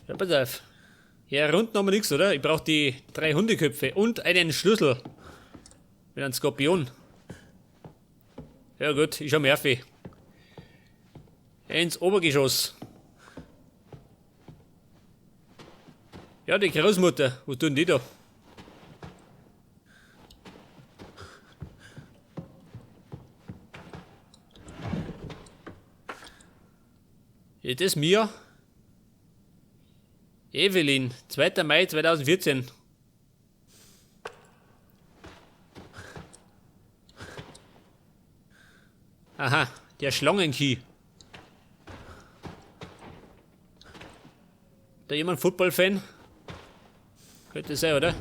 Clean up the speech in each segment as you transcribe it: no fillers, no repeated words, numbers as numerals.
Ja, pass auf. Hier unten haben wir nichts, oder? Ich brauche die 3 Hundeköpfe und einen Schlüssel. Mit einem Skorpion. Ja gut, ich schau mir auf. Ins Obergeschoss. Ja, die Großmutter. Wo tun die da? Ja, das ist mir. Evelyn, 2. Mai 2014. Aha, der Schlangenkey. Da jemand Football-Fan? Könnte sein, oder?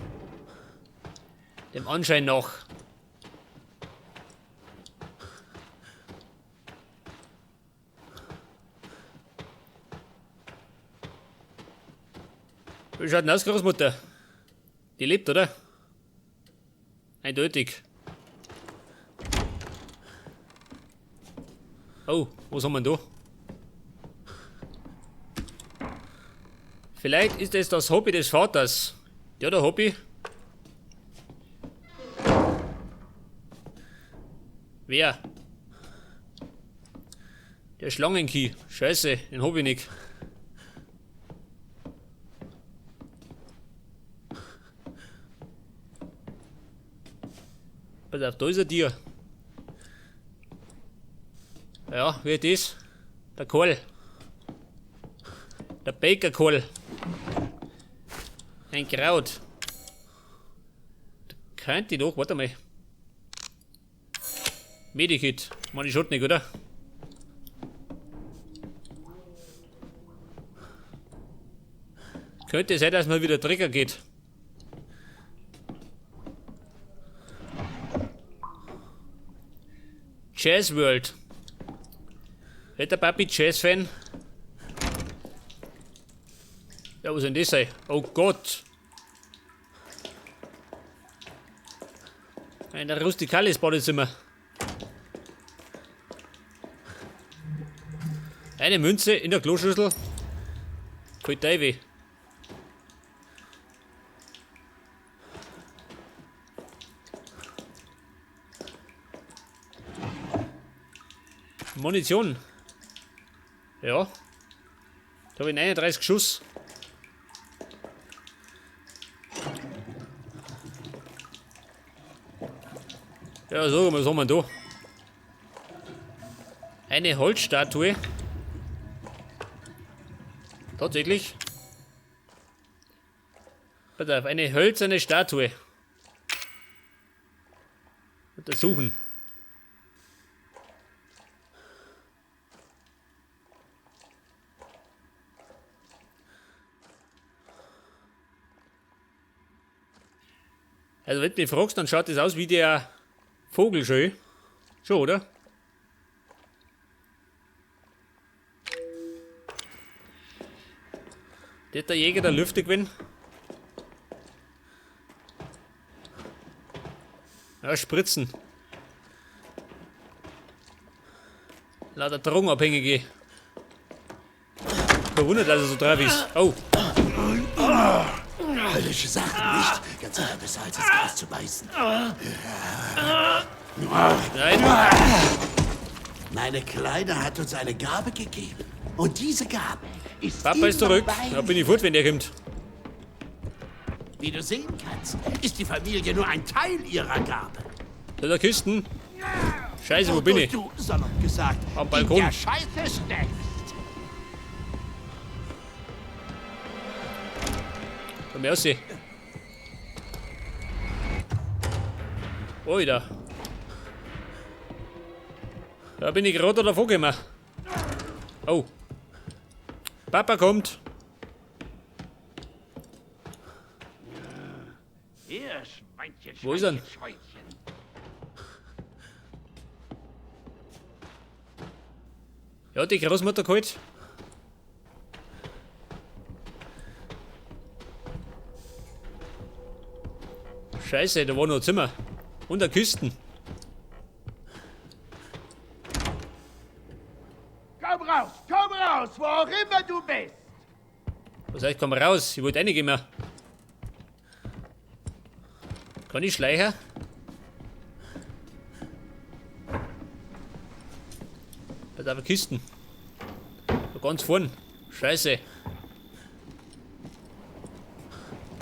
Dem Anschein nach. Wie schaut denn aus, Großmutter? Die lebt, oder? Eindeutig. Oh, was haben wir denn da? Vielleicht ist es das Hobby des Vaters. Ja, der Hobby. Wer? Der Schlangenkey. Scheiße, den hab ich nicht. Pass auf, da ist ein Tier. Ja, wie das? Der Kohl. Der Bakerkohl. Ein Kraut. Da könnte ich doch, warte mal. Medikit. Man, ich schaut nicht, oder? Könnte sein, dass man wieder Trigger geht. Jazz World. Ist der Papi Jazz-Fan? Ja, was soll denn das sein? Oh Gott! Ein rustikales Badezimmer. Eine Münze in der Kloschüssel. Voll weh. Munition. Ja. Da habe ich 39 Schuss. Ja, so, was haben wir da? Eine Holzstatue. Tatsächlich. Pass auf, eine hölzerne Statue. Untersuchen. Also wenn du mich fragst, dann schaut das aus wie der Vogelschö. Schon, oder? Der hat der Jäger der Lüfte gewinnt. Ja, Spritzen. Lauter Drogenabhängige. Verwundert, dass er so drauf ist. Oh. Höllische Sachen, nicht? Ganz sicher besser als das Gras zu beißen. Nein. Meine Kleine hat uns eine Gabe gegeben. Und diese Gabe ist Papa ist zurück. bei Da bin ich fort, wenn der kommt. Wie du sehen kannst, ist die Familie nur ein Teil ihrer Gabe. Da der Kisten. Scheiße, wo bin ich? Du, salopp gesagt, Am Balkon. in der Scheiße steckst. Komm her, aussehen. Oida. Da bin ich gerade davor gekommen. Oh. Papa kommt. Hier, Schweinchen, Wo ist er? Schweinchen. Ja, die Großmutter geholt. Scheiße, da war noch ein Zimmer. Und eine Kisten. Komm raus, wo auch immer du bist! Was heißt, komm raus? Ich wollte reingehen mehr. Kann ich schleichen? Da ist aber Kisten. Da ganz vorn. Scheiße.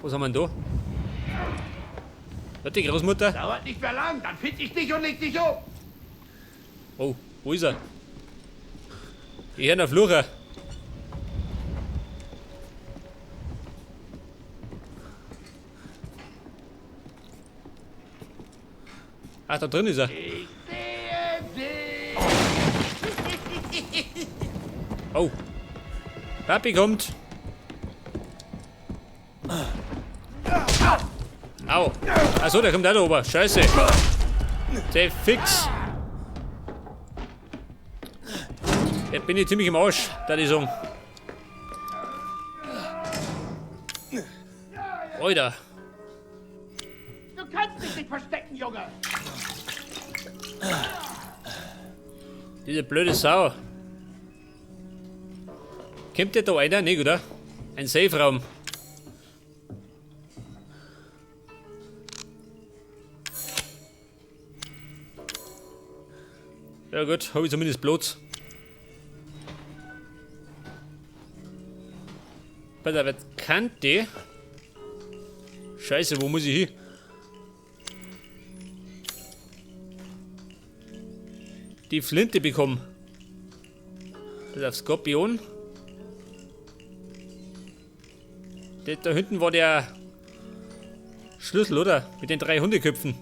Was haben wir denn da? Hat die Großmutter? Dauert nicht mehr lang, dann find ich dich und leg dich um. Oh, wo ist er? Ich höre einen Flucher. Ach, da drin ist er. Ich sehe dich. Oh. Papi kommt. Au. Achso, der kommt auch da oben. Scheiße. Der fix. Jetzt bin ich ziemlich im Arsch, da die sagen. Alter. Du kannst dich nicht verstecken, Junge. Diese blöde Sau. Kommt der da einer? Nicht, oder? Ein Safe-Raum. Ja gut, habe ich zumindest Platz. Bei der Kante. Scheiße, wo muss ich hin? Die Flinte bekommen. Das auf Skorpion. Da hinten war der Schlüssel, oder? Mit den 3 Hundeköpfen.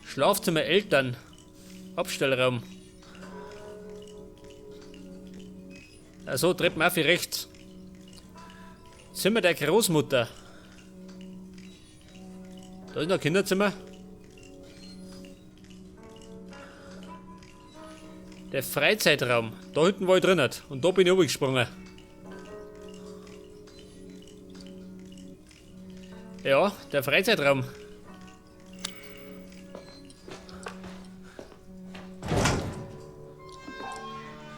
Schlafzimmer Eltern. Abstellraum. Also Treppen auf für rechts. Zimmer der Großmutter. Da ist noch ein Kinderzimmer. Der Freizeitraum. Da hinten war ich drin. Und da bin ich runtergesprungen. Ja, der Freizeitraum.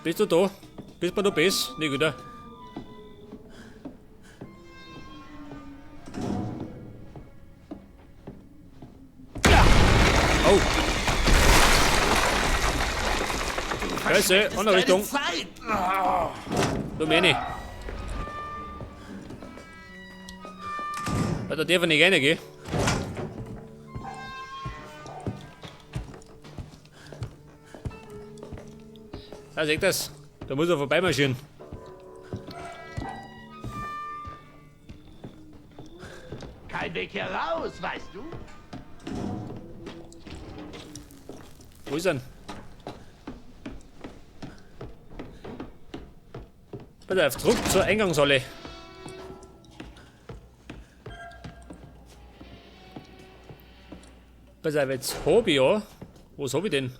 Bist du da? Bist du bist? Nicht wieder. Oh. Scheiße, andere Richtung. Du meine. Da darf ich nicht reingehen. Ah, seht das? Da muss er vorbeimarschieren. Kein Weg hier raus, weißt du? Wo ist er? Pass auf, zurück zur Eingangshalle. Pass auf, jetzt hab ich ja. Was hab ich denn?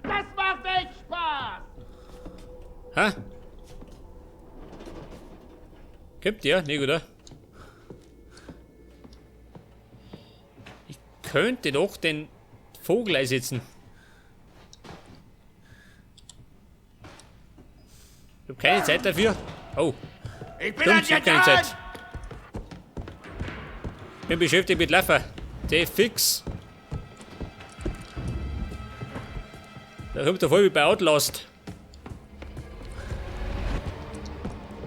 Das macht echt Spaß. Hä? Kommt der? Nicht, oder? Ich könnte doch den Vogel einsetzen. Ich hab keine Zeit dafür. Oh. Ich bin Stimmt, an ich dir hab keine dran. Zeit. Bin beschäftigt mit Laufen. Der fix. Da kommt er voll wie bei Outlast.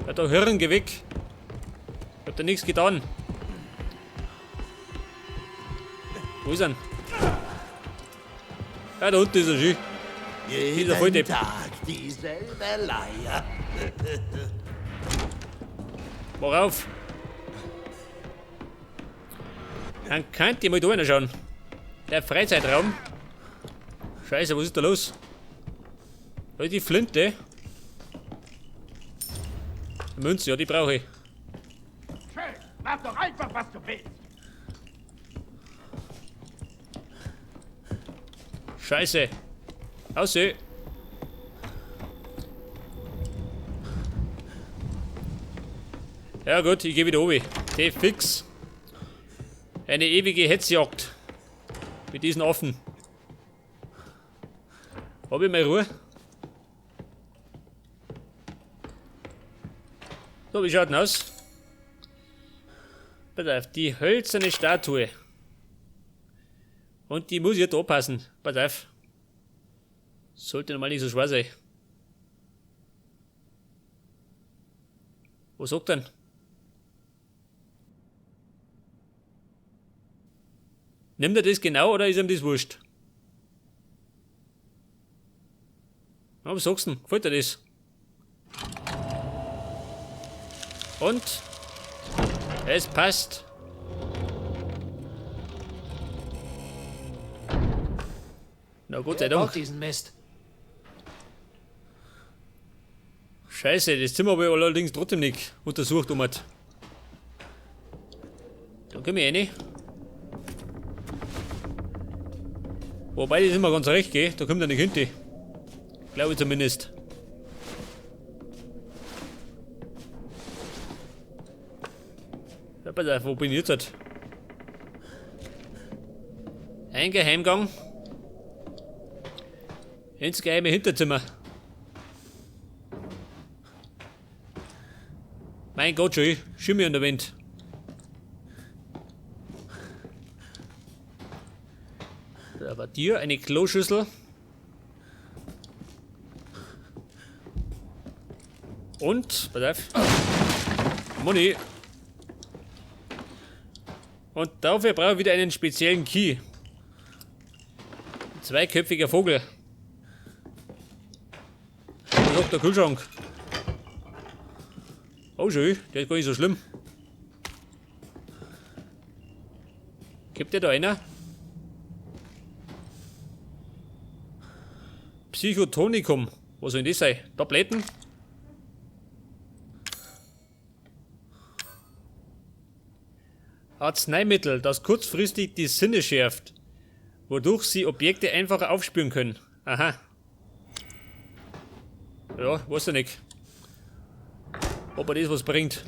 Hat der Hirn weg. Ich hab da nichts getan. Wo ist er? Ja, da unten ist er schon. Dieser Jeden Volldepp. Tag dieselbe Leier. Worauf? Dann könnt ihr mal da reinschauen. Der Freizeitraum. Scheiße, was ist da los? Da ist die Flinte. Münze, ja, die brauche ich. Schön, mach doch einfach, was du willst. Scheiße. Ausseh. Ja gut, ich gehe wieder oben. T fix. Eine ewige Hetzjagd. Mit diesen Affen. Hab ich mal Ruhe? So, wie schaut denn aus? Pass auf, die hölzerne Statue. Und die muss jetzt anpassen. Pass auf. Sollte normal nicht so schwer sein. Was sagt denn? Nimmt er das genau oder ist ihm das wurscht? Ja, was sagst du denn? Gefällt dir das? Und? Es passt. Na Gott sei Dank. Diesen Mist. Scheiße, das Zimmer habe ich allerdings trotzdem nicht untersucht. Da komme ich rein. Wobei das immer ganz recht geht, da kommt er nicht hinter. Glaube ich zumindest. Ja, pass auf, wo bin ich jetzt? Ein Geheimgang. Ins geheime Hinterzimmer. Mein Gott, schon Schimmel an der Wand. Da war dir eine Kloschüssel. Und, pass auf. Money. Und dafür brauche ich wieder einen speziellen Key. Ein zweiköpfiger Vogel. Was sagt der Kühlschrank? Oh schön, der ist gar nicht so schlimm. Gibt der da einer? Psychotonikum. Was soll denn das sein? Tabletten? Arzneimittel, das kurzfristig die Sinne schärft, wodurch sie Objekte einfacher aufspüren können. Aha. Ja, weiß ja nicht. Ob er das was bringt.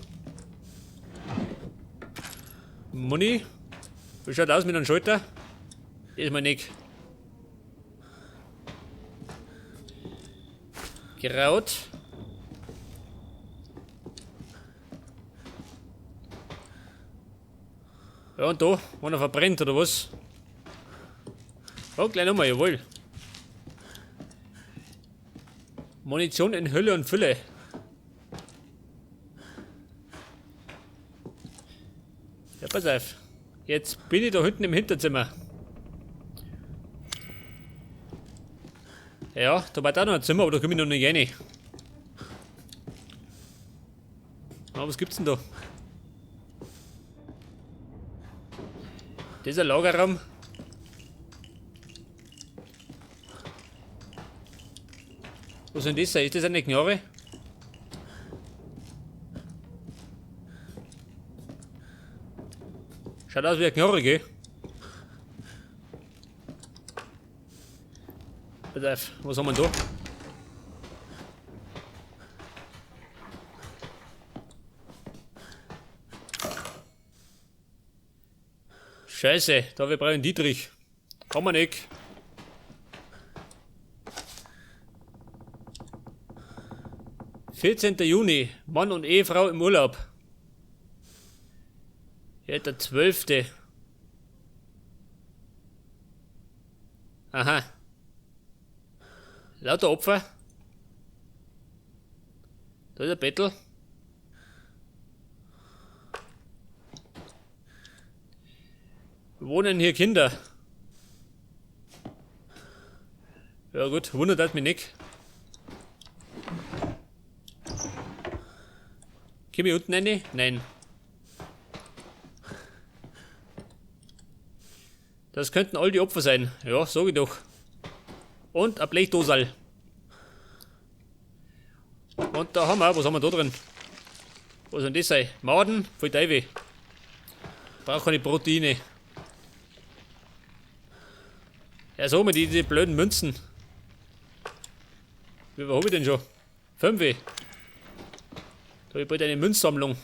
Money? Wie schaut aus mit einem Schalter? Ist mal nicht. Kraut. Ja, und da, wenn er verbrennt oder was? Oh, gleich nochmal, jawohl. Munition in Hülle und Fülle. Ja, pass auf. Jetzt bin ich da hinten im Hinterzimmer. Ja, da war da noch ein Zimmer, aber da komme ich noch nicht rein. Ah, was gibt's denn da? Das ist ein Lagerraum. Was soll denn das sein? Ist das eine Knarre? Schaut aus wie eine Knarre, gell? Pass auf, was haben wir da? Scheiße, da wir brauchen Dietrich. Haben wir nicht. »14. Juni, Mann und Ehefrau im Urlaub.« Ja, der 12. Aha. Lauter Opfer. Da ist ein Bettel. Wohnen hier Kinder? Ja gut, wundert das mich nicht. Komm ich unten rein? Nein. Das könnten all die Opfer sein. Ja, sag ich doch. Und ein Blechdosal. Und da haben wir, was haben wir da drin? Was soll das sein? Maden? Voll Teufel. Brauch keine Proteine. Ja, so mit die blöden Münzen. Wie viel habe ich denn schon? 5. Da habe ich bald eine Münzsammlung.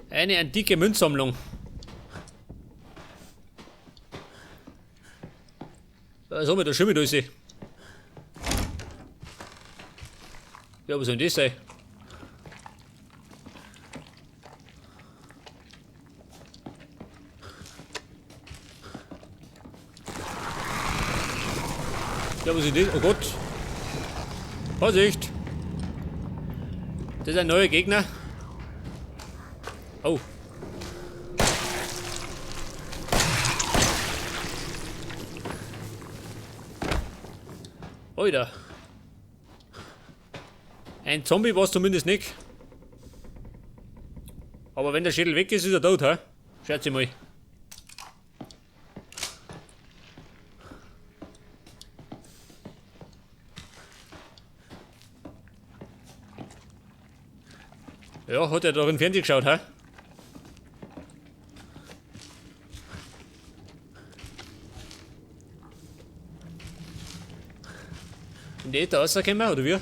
Eine antike Münzsammlung. Was haben wir da schon mit uns? Ja, was soll denn das sein? Ja, was ist das? Oh Gott! Vorsicht! Das ist ein neuer Gegner. Oh. Alter. Ein Zombie war es zumindest nicht. Aber wenn der Schädel weg ist, ist er tot, hä? Schaut mal. Ja, hat er doch im Fernsehen geschaut, hä? Und die da rauskommen, oder wie?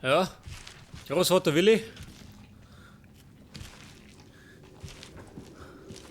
Ja, Großvater Willi.